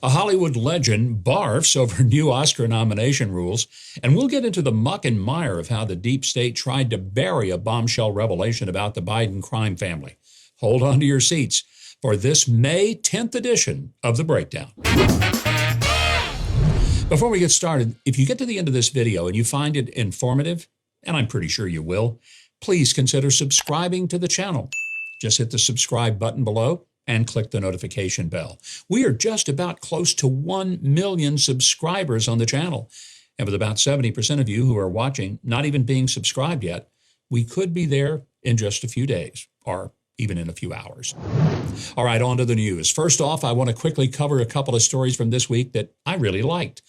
A Hollywood legend barfs over new Oscar nomination rules, and we'll get into the muck and mire of how the deep state tried to bury a bombshell revelation about the Biden crime family. Hold on to your seats for this May 10th edition of The Breakdown. Before we get started, if you get to the end of this video and you find it informative, and I'm pretty sure you will, please consider subscribing to the channel. Just hit the subscribe button below and click the notification bell. We are just about close to 1 million subscribers on the channel. And with about 70% of you who are watching not even being subscribed yet, we could be there in just a few days, or even in a few hours. All right, on to the news. First off, I want to quickly cover a couple of stories from this week that I really liked.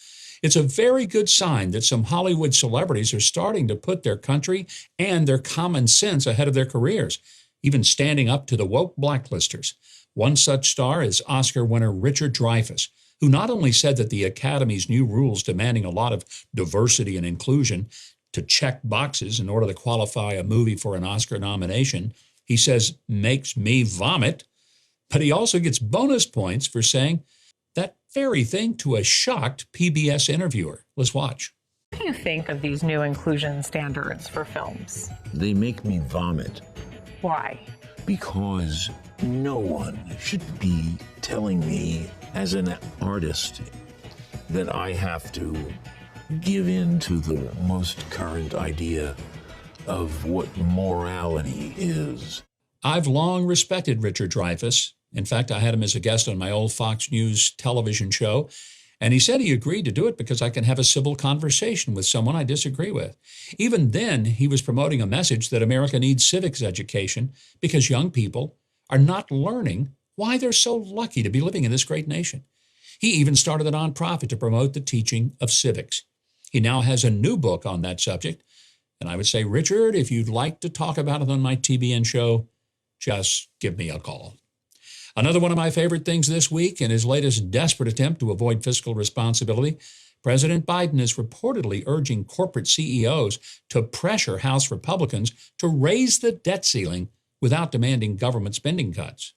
It's a very good sign that some Hollywood celebrities are starting to put their country and their common sense ahead of their careers, even standing up to the woke blacklisters. One such star is Oscar winner Richard Dreyfuss, who not only said that the Academy's new rules demanding a lot of diversity and inclusion to check boxes in order to qualify a movie for an Oscar nomination, he says makes me vomit, but he also gets bonus points for saying that very thing to a shocked PBS interviewer. Let's watch. What do you think of these new inclusion standards for films? They make me vomit. Why? Because no one should be telling me as an artist that I have to give in to the most current idea of what morality is. I've long respected Richard Dreyfuss. In fact, I had him as a guest on my old Fox News television show, and he said he agreed to do it because I can have a civil conversation with someone I disagree with. Even then, he was promoting a message that America needs civics education because young people are not learning why they're so lucky to be living in this great nation. He even started a nonprofit to promote the teaching of civics. He now has a new book on that subject, and I would say, Richard, if you'd like to talk about it on my TBN show, just give me a call. Another one of my favorite things this week, in his latest desperate attempt to avoid fiscal responsibility, President Biden is reportedly urging corporate CEOs to pressure House Republicans to raise the debt ceiling without demanding government spending cuts.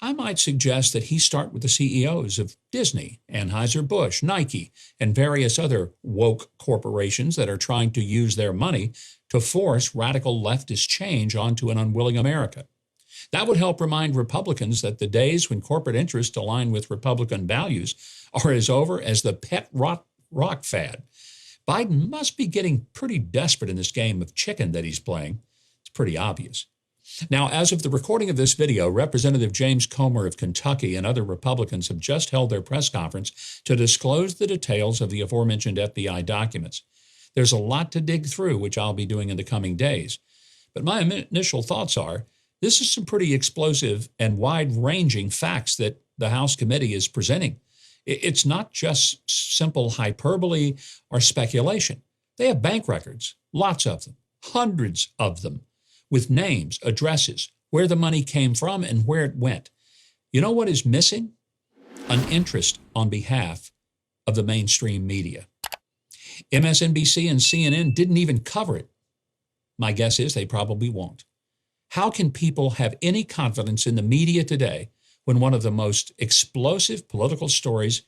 I might suggest that he start with the CEOs of Disney, Anheuser-Busch, Nike, and various other woke corporations that are trying to use their money to force radical leftist change onto an unwilling America. That would help remind Republicans that the days when corporate interests align with Republican values are as over as the pet rock fad. Biden must be getting pretty desperate in this game of chicken that he's playing. It's pretty obvious. Now, as of the recording of this video, Representative James Comer of Kentucky and other Republicans have just held their press conference to disclose the details of the aforementioned FBI documents. There's a lot to dig through, which I'll be doing in the coming days. But my initial thoughts are, this is some pretty explosive and wide-ranging facts that the House committee is presenting. It's not just simple hyperbole or speculation. They have bank records, lots of them, hundreds of them, with names, addresses, where the money came from and where it went. You know what is missing? An interest on behalf of the mainstream media. MSNBC and CNN didn't even cover it. My guess is they probably won't. How can people have any confidence in the media today when one of the most explosive political stories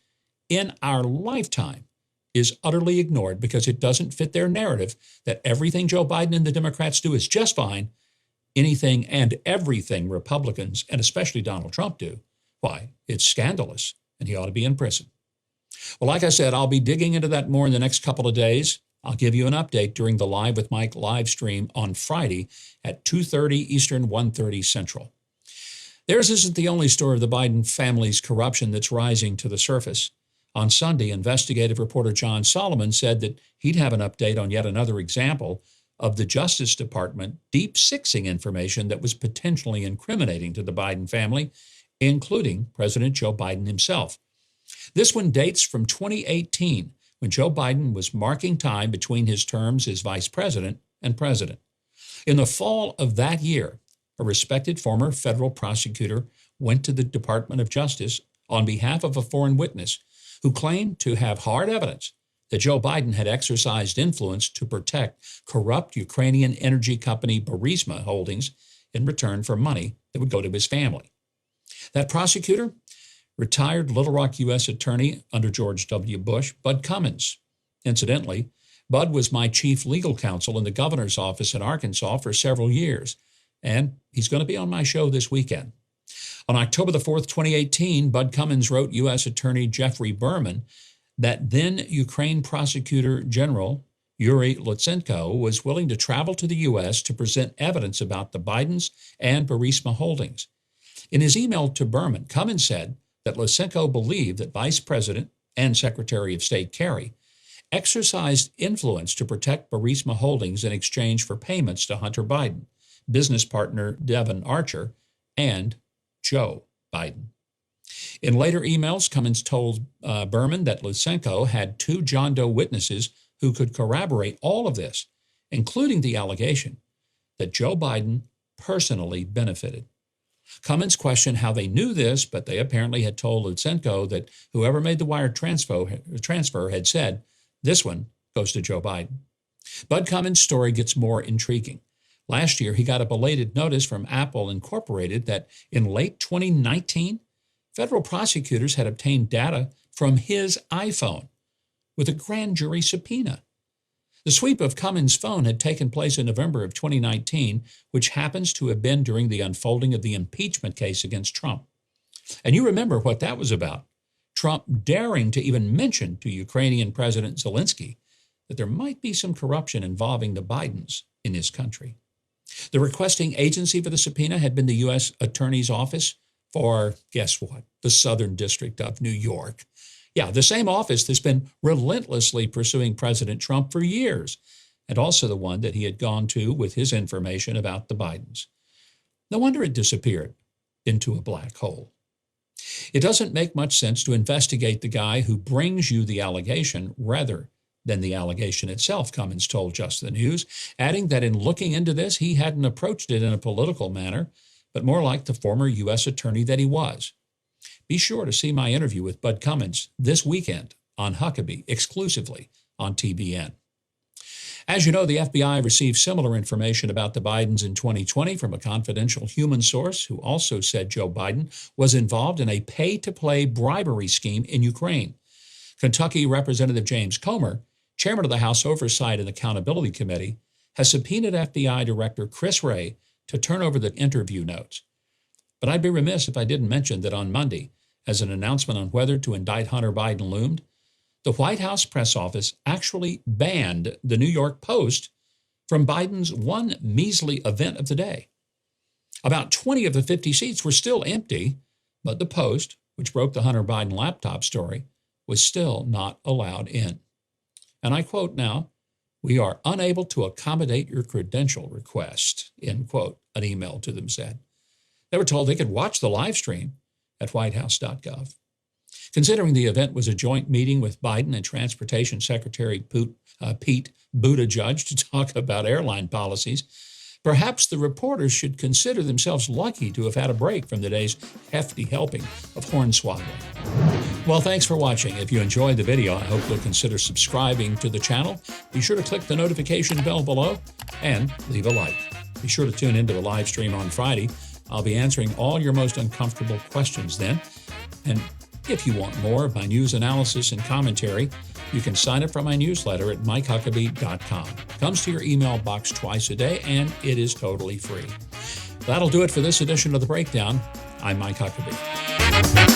in our lifetime is utterly ignored because it doesn't fit their narrative that everything Joe Biden and the Democrats do is just fine, anything and everything Republicans, and especially Donald Trump, do? Why, it's scandalous, and he ought to be in prison. Well, like I said, I'll be digging into that more in the next couple of days. I'll give you an update during the Live with Mike live stream on Friday at 2:30 Eastern, 1:30 Central. Theirs isn't the only story of the Biden family's corruption that's rising to the surface. On Sunday, investigative reporter John Solomon said that he'd have an update on yet another example of the Justice Department deep-sixing information that was potentially incriminating to the Biden family, including President Joe Biden himself. This one dates from 2018, when Joe Biden was marking time between his terms as vice president and president. In the fall of that year, a respected former federal prosecutor went to the Department of Justice on behalf of a foreign witness who claimed to have hard evidence that Joe Biden had exercised influence to protect corrupt Ukrainian energy company Burisma holdings in return for money that would go to his family. That prosecutor retired Little Rock U.S. Attorney under George W. Bush, Bud Cummins. Incidentally, Bud was my chief legal counsel in the governor's office in Arkansas for several years, and he's going to be on my show this weekend. On October the 4th, 2018, Bud Cummins wrote U.S. Attorney Jeffrey Berman that then Ukraine Prosecutor General Yuri Lutsenko was willing to travel to the U.S. to present evidence about the Bidens and Burisma holdings. In his email to Berman, Cummins said that Lutsenko believed that Vice President and Secretary of State Kerry exercised influence to protect Burisma holdings in exchange for payments to Hunter Biden, business partner Devon Archer, and Joe Biden. In later emails, Cummins told Berman that Lutsenko had two John Doe witnesses who could corroborate all of this, including the allegation that Joe Biden personally benefited. Cummins questioned how they knew this, but they apparently had told Lutsenko that whoever made the wire transfer had said, "This one goes to Joe Biden." Bud Cummins' story gets more intriguing. Last year, he got a belated notice from Apple Incorporated that in late 2019, federal prosecutors had obtained data from his iPhone with a grand jury subpoena. The sweep of Cummins' phone had taken place in November of 2019, which happens to have been during the unfolding of the impeachment case against Trump. And you remember what that was about. Trump daring to even mention to Ukrainian President Zelensky that there might be some corruption involving the Bidens in his country. The requesting agency for the subpoena had been the U.S. Attorney's Office for, guess what, the Southern District of New York. Yeah, the same office that's been relentlessly pursuing President Trump for years, and also the one that he had gone to with his information about the Bidens. No wonder it disappeared into a black hole. It doesn't make much sense to investigate the guy who brings you the allegation rather than the allegation itself, Cummins told Just the News, adding that in looking into this, he hadn't approached it in a political manner, but more like the former U.S. attorney that he was. Be sure to see my interview with Bud Cummins this weekend on Huckabee, exclusively on TBN. As you know, the FBI received similar information about the Bidens in 2020 from a confidential human source who also said Joe Biden was involved in a pay-to-play bribery scheme in Ukraine. Kentucky Representative James Comer, chairman of the House Oversight and Accountability Committee, has subpoenaed FBI Director Chris Wray to turn over the interview notes. But I'd be remiss if I didn't mention that on Monday, as an announcement on whether to indict Hunter Biden loomed, the White House press office actually banned the New York Post from Biden's one measly event of the day. About 20 of the 50 seats were still empty, but the Post, which broke the Hunter Biden laptop story, was still not allowed in. And I quote now, "We are unable to accommodate your credential request," end quote, an email to them said. They were told they could watch the live stream at whitehouse.gov. Considering the event was a joint meeting with Biden and Transportation Secretary Pete Buttigieg to talk about airline policies, perhaps the reporters should consider themselves lucky to have had a break from the day's hefty helping of hornswaggling. Well, thanks for watching. If you enjoyed the video, I hope you'll consider subscribing to the channel. Be sure to click the notification bell below and leave a like. Be sure to tune into the live stream on Friday. I'll be answering all your most uncomfortable questions then. And if you want more of my news analysis and commentary, you can sign up for my newsletter at MikeHuckabee.com. It comes to your email box twice a day, and it is totally free. That'll do it for this edition of The Breakdown. I'm Mike Huckabee.